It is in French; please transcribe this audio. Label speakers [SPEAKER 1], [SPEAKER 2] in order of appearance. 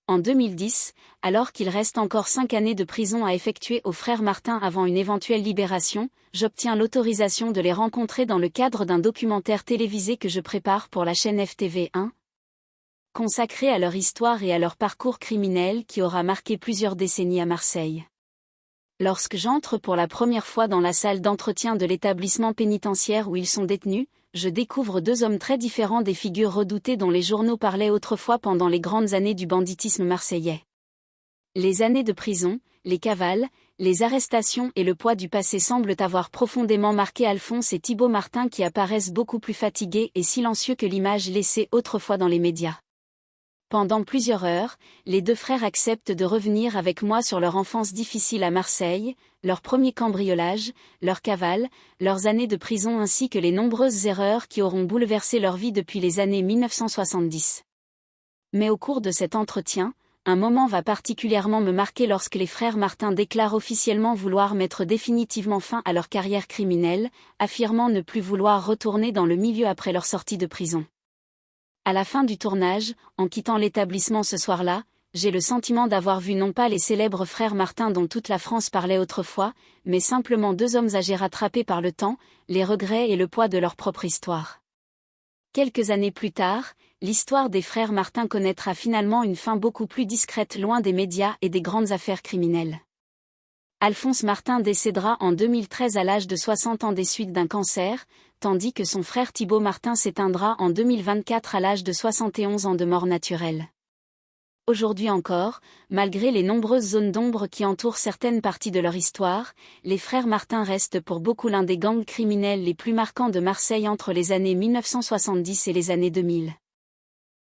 [SPEAKER 1] En 2010, alors qu'il reste encore 5 années de prison à effectuer aux frères Martin avant une éventuelle libération, j'obtiens l'autorisation de les rencontrer dans le cadre d'un documentaire télévisé que je prépare pour la chaîne FTV1, consacré à leur histoire et à leur parcours criminel qui aura marqué plusieurs décennies à Marseille. Lorsque j'entre pour la première fois dans la salle d'entretien de l'établissement pénitentiaire où ils sont détenus, je découvre 2 hommes très différents des figures redoutées dont les journaux parlaient autrefois pendant les grandes années du banditisme marseillais. Les années de prison, les cavales, les arrestations et le poids du passé semblent avoir profondément marqué Alphonse et Thibaut Martin qui apparaissent beaucoup plus fatigués et silencieux que l'image laissée autrefois dans les médias. Pendant plusieurs heures, les 2 frères acceptent de revenir avec moi sur leur enfance difficile à Marseille, leur premier cambriolage, leur cavale, leurs années de prison ainsi que les nombreuses erreurs qui auront bouleversé leur vie depuis les années 1970. Mais au cours de cet entretien, un moment va particulièrement me marquer lorsque les frères Martin déclarent officiellement vouloir mettre définitivement fin à leur carrière criminelle, affirmant ne plus vouloir retourner dans le milieu après leur sortie de prison. À la fin du tournage, en quittant l'établissement ce soir-là, j'ai le sentiment d'avoir vu non pas les célèbres frères Martin dont toute la France parlait autrefois, mais simplement 2 hommes âgés rattrapés par le temps, les regrets et le poids de leur propre histoire. Quelques années plus tard, l'histoire des frères Martin connaîtra finalement une fin beaucoup plus discrète loin des médias et des grandes affaires criminelles. Alphonse Martin décédera en 2013 à l'âge de 60 ans des suites d'un cancer, tandis que son frère Thibaut Martin s'éteindra en 2024 à l'âge de 71 ans de mort naturelle. Aujourd'hui encore, malgré les nombreuses zones d'ombre qui entourent certaines parties de leur histoire, les frères Martin restent pour beaucoup l'un des gangs criminels les plus marquants de Marseille entre les années 1970 et les années 2000.